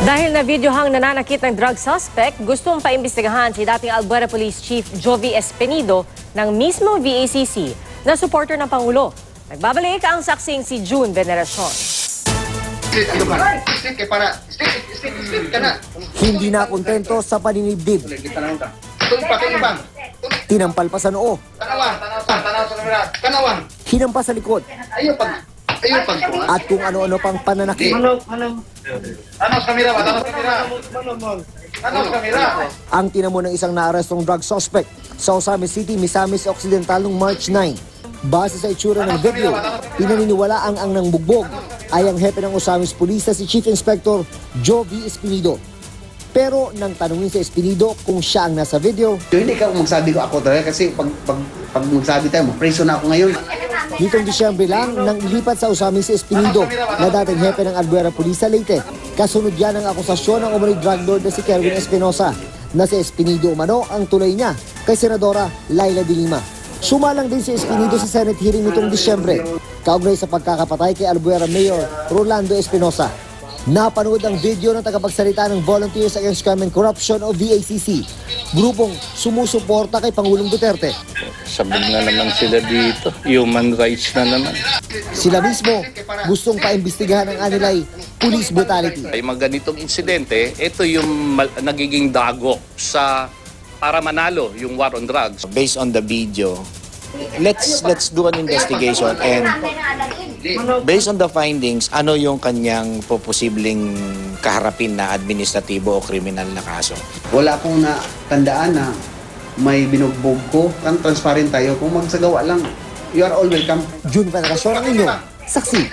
Dahil na videohang nananakit ng drug suspect, gustong paimbestigahan si dating Albuera Police Chief Jovi Espinido ng mismo VACC na supporter ng Pangulo. Nagbabalik ang saksing si June Veneracion. Hindi na kontento sa paninibdib. Tinampal pa sa noo. Hinampas sa likod. At kung ano-ano pang pananakit. Ang tinamo ng isang naarestong drug suspect sa Osamis City, Misamis Occidental noong March 9. Base sa itsura ng video, pinaniniwalaang ang nangbugbog ay ang hepe ng Osamis Police na si Chief Inspector Jovi Espinido. Pero nang tanungin sa Espinido kung siya ang nasa video, hindi ka magsabi ko ako talaga kasi pag magsabi tayo, mag-preso na ako ngayon. Nitong Disyembre lang nang ilipat sa Osamis si Espinido na dating hepe ng Albuera Police sa Leyte. Kasunod yan ang akusasyon ng umano'y drug lord na si Kerwin Espinosa na si Espinido umano ang tulay niya kay Senadora Laila de Lima. Sumalang din si Espinido sa Senate hearing nitong Disyembre kaugnay sa pagkakapatay kay Albuera Mayor Rolando Espinosa. Napanood ang video ng tagapagsalita ng Volunteers Against Crime and Corruption o VACC, grupong sumusuporta kay Pangulong Duterte. Sabog na naman sila dito, human rights na naman. Sila mismo gustong paimbestigahan ang anilay police brutality. Ay mga ganitong insidente, ito yung nagiging dagok para manalo yung war on drugs. Based on the video, let's do an investigation and based on the findings, ano yung kanyang posibleng kaharapin na administratibo o kriminal na kaso? Wala akong natandaan na may binugbog ko. Transparent tayo. Kung magsagawa lang, you are all welcome. June Veneracion ang inyo, saksi.